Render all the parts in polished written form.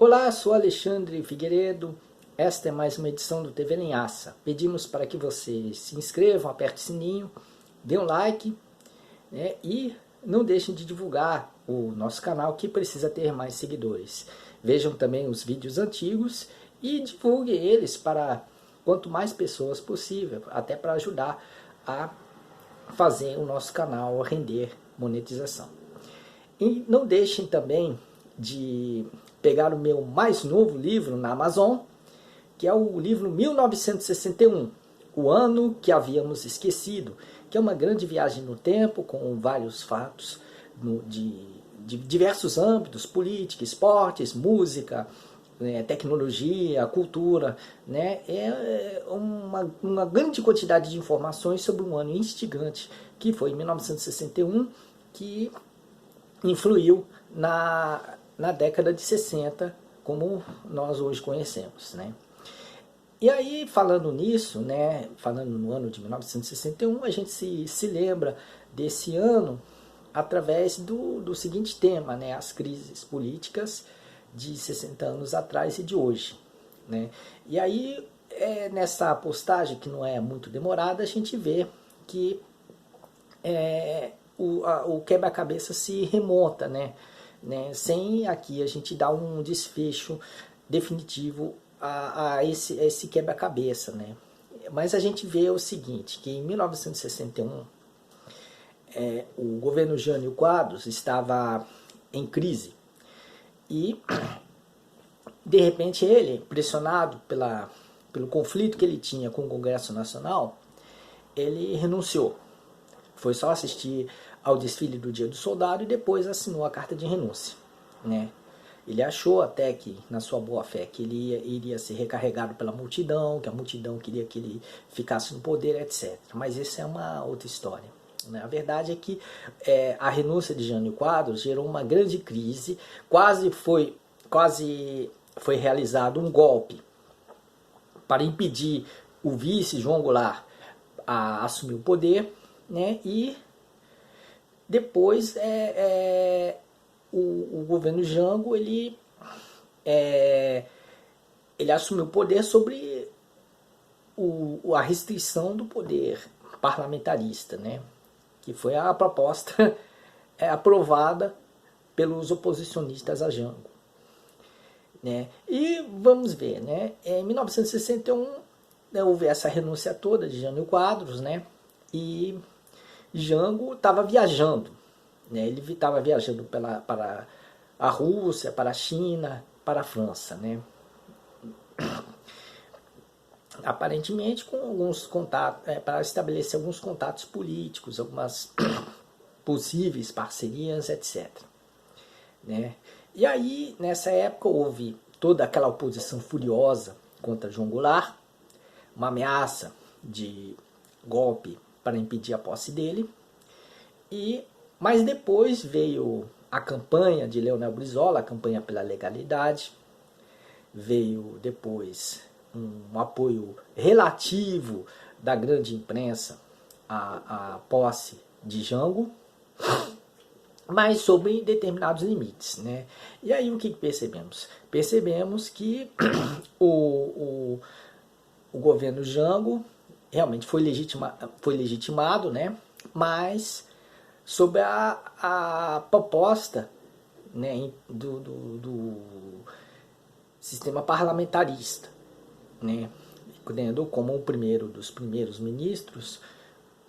Olá, sou Alexandre Figueiredo. Esta é mais uma edição do TV Linhaça. Pedimos para que vocês se inscrevam, apertem o sininho, dê um like, né, e não deixem de divulgar o nosso canal, que precisa ter mais seguidores. Vejam também os vídeos antigos e divulguem eles para quanto mais pessoas possível, até para ajudar a fazer o nosso canal render monetização. E não deixem também de pegar o meu mais novo livro na Amazon, que é o livro 1961, o ano que havíamos esquecido, que é uma grande viagem no tempo, com vários fatos de diversos âmbitos, política, esportes, música, tecnologia, cultura, né? É uma grande quantidade de informações sobre um ano instigante, que foi 1961, que influiu na década de 60, como nós hoje conhecemos, né? E aí, falando nisso, né, falando no ano de 1961, a gente se lembra desse ano através do seguinte tema, né, as crises políticas de 60 anos atrás e de hoje, né? E aí, nessa postagem, que não é muito demorada, a gente vê que o quebra-cabeça se remonta, né? Sem aqui a gente dar um desfecho definitivo a esse quebra-cabeça, né? Mas a gente vê o seguinte, que em 1961 o governo Jânio Quadros estava em crise e de repente ele, pressionado pelo conflito que ele tinha com o Congresso Nacional, ele renunciou. Foi só assistir ao desfile do Dia do Soldado e depois assinou a carta de renúncia, né? Ele achou até que, na sua boa fé, que ele iria ser recarregado pela multidão, que a multidão queria que ele ficasse no poder, etc. Mas isso é uma outra história, né? A verdade é que a renúncia de Jânio Quadros gerou uma grande crise, quase foi realizado um golpe para impedir o vice João Goulart a assumir o poder, né? E depois o governo Jango ele assumiu o poder sobre a restrição do poder parlamentarista, né? Que foi a proposta aprovada pelos oposicionistas a Jango, né? E vamos ver, né? Em 1961 houve essa renúncia toda de Jânio Quadros, né? E Jango estava viajando, né? Ele estava viajando para a Rússia, para a China, para a França, né? Aparentemente com alguns contatos, para estabelecer alguns contatos políticos, algumas possíveis parcerias, etc., né? E aí, nessa época, houve toda aquela oposição furiosa contra João Goulart, uma ameaça de golpe para impedir a posse dele, mas depois veio a campanha de Leonel Brizola, a campanha pela legalidade, veio depois um apoio relativo da grande imprensa à posse de Jango, mas sobre determinados limites, né? E aí o que percebemos? Percebemos que o governo Jango realmente foi legitimado, né? Mas sob a proposta, né, do sistema parlamentarista, né? Tendo como o primeiro dos primeiros ministros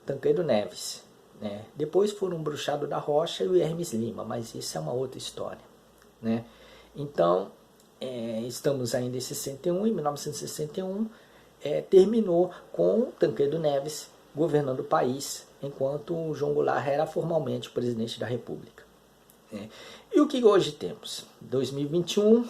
Tancredo Neves, né? Depois foram Bruxado da Rocha e o Hermes Lima, mas isso é uma outra história, né? Então, estamos ainda em 61, em 1961, terminou com Tancredo Neves governando o país, enquanto o João Goulart era formalmente o presidente da República, né? E o que hoje temos? 2021,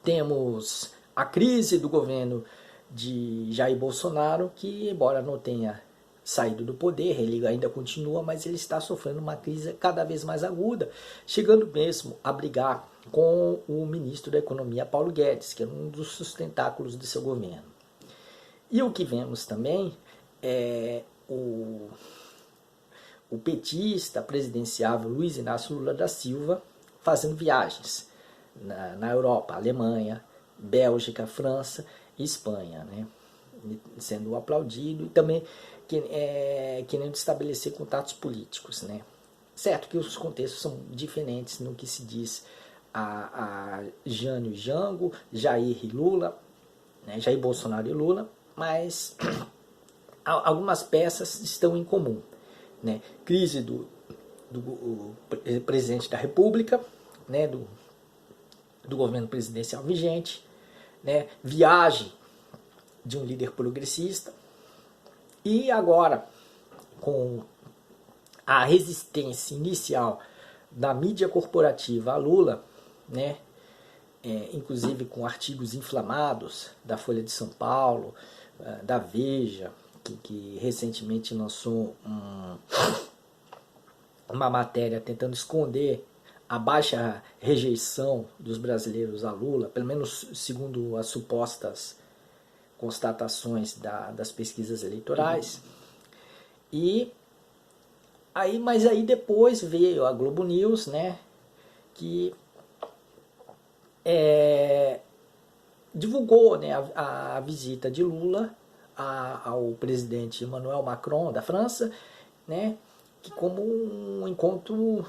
temos a crise do governo de Jair Bolsonaro, que embora não tenha saído do poder, ele ainda continua, mas ele está sofrendo uma crise cada vez mais aguda, chegando mesmo a brigar com o ministro da Economia, Paulo Guedes, que é um dos sustentáculos do seu governo. E o que vemos também é o petista presidenciável Luiz Inácio Lula da Silva fazendo viagens, na Europa, Alemanha, Bélgica, França e Espanha, né? Sendo aplaudido e também querendo estabelecer contatos políticos, né? Certo que os contextos são diferentes no que se diz a Jânio e Jango, Jair e Lula, né? Jair Bolsonaro e Lula, mas algumas peças estão em comum, né? Crise do presidente da República, né? do governo presidencial vigente, né? Viagem de um líder progressista, e agora com a resistência inicial da mídia corporativa a Lula, né? Inclusive com artigos inflamados da Folha de São Paulo, da Veja, que recentemente lançou uma matéria tentando esconder a baixa rejeição dos brasileiros a Lula, pelo menos segundo as supostas constatações das pesquisas eleitorais. Mas aí depois veio a Globo News, né, que divulgou, né, a visita de Lula ao presidente Emmanuel Macron da França, né, que como um encontro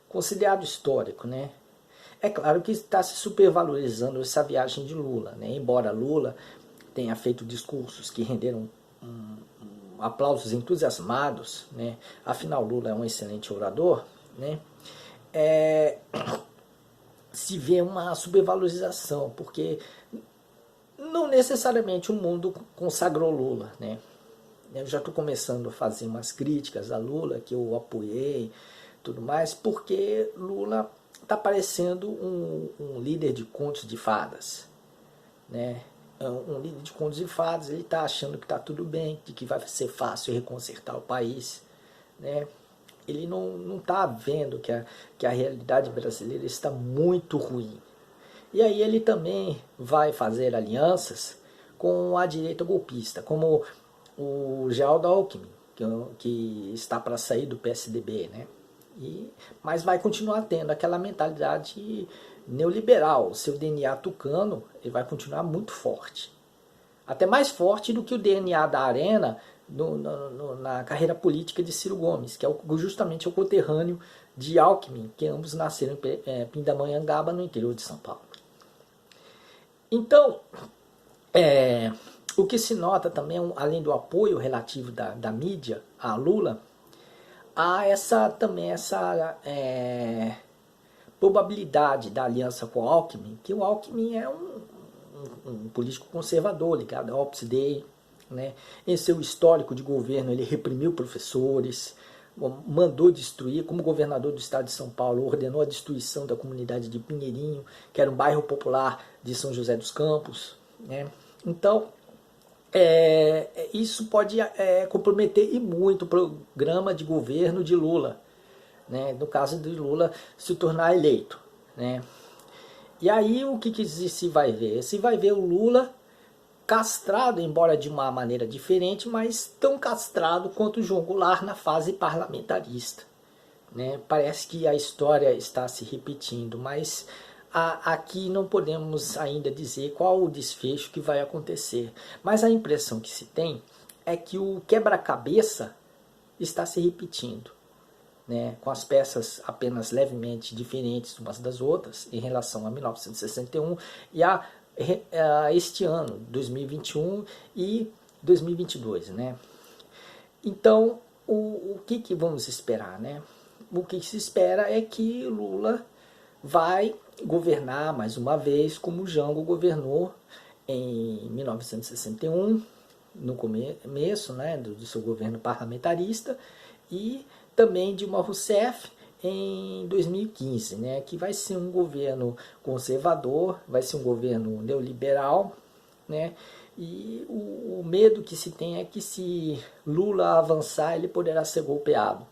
considerado histórico, né. É claro que está se supervalorizando essa viagem de Lula, né, embora Lula tenha feito discursos que renderam aplausos entusiasmados, né, afinal Lula é um excelente orador, né, se vê uma supervalorização, porque não necessariamente o mundo consagrou Lula, né. Eu já estou começando a fazer umas críticas a Lula, que eu apoiei, tudo mais, porque Lula está parecendo um líder de contos de fadas, né. Um líder de contos de fadas, ele está achando que está tudo bem, de que vai ser fácil reconsertar o país, né. Ele não está vendo que a realidade brasileira está muito ruim. E aí ele também vai fazer alianças com a direita golpista, como o Geraldo Alckmin, que está para sair do PSDB, né? Mas vai continuar tendo aquela mentalidade neoliberal. O seu DNA tucano ele vai continuar muito forte. Até mais forte do que o DNA da Arena na carreira política de Ciro Gomes, que é justamente o conterrâneo de Alckmin, que ambos nasceram em Pindamonhangaba, no interior de São Paulo. Então, o que se nota também, além do apoio relativo da mídia a Lula, há essa probabilidade da aliança com o Alckmin, que o Alckmin é um político conservador, ligado ao Opus Dei, né? Em seu histórico de governo, ele reprimiu professores, mandou destruir, como governador do estado de São Paulo, ordenou a destruição da comunidade de Pinheirinho, que era um bairro popular de São José dos Campos, né? Então, isso pode comprometer e muito o programa de governo de Lula, né? No caso de Lula se tornar eleito, né? E aí o que se vai ver? Se vai ver o Lula castrado, embora de uma maneira diferente, mas tão castrado quanto o João Goulart na fase parlamentarista, né? Parece que a história está se repetindo, mas aqui não podemos ainda dizer qual o desfecho que vai acontecer. Mas a impressão que se tem é que o quebra-cabeça está se repetindo, né? Com as peças apenas levemente diferentes umas das outras em relação a 1961 e a este ano, 2021 e 2022, né? Então, o que vamos esperar, né? O que se espera é que Lula vai governar mais uma vez como Jango governou em 1961, no começo, né, do seu governo parlamentarista, e também Dilma Rousseff em 2015, né, que vai ser um governo conservador, vai ser um governo neoliberal, né, e o medo que se tem é que se Lula avançar, ele poderá ser golpeado,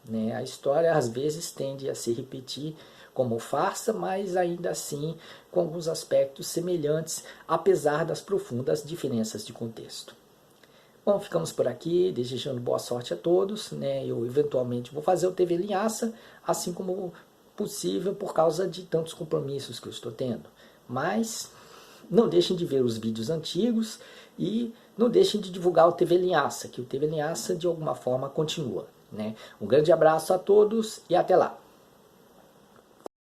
né. A história às vezes tende a se repetir como farsa, mas ainda assim com alguns aspectos semelhantes, apesar das profundas diferenças de contexto. Bom, ficamos por aqui, desejando boa sorte a todos, né? Eu eventualmente vou fazer o TV Linhaça, assim como possível por causa de tantos compromissos que eu estou tendo. Mas não deixem de ver os vídeos antigos e não deixem de divulgar o TV Linhaça, que o TV Linhaça de alguma forma continua, né? Um grande abraço a todos e até lá!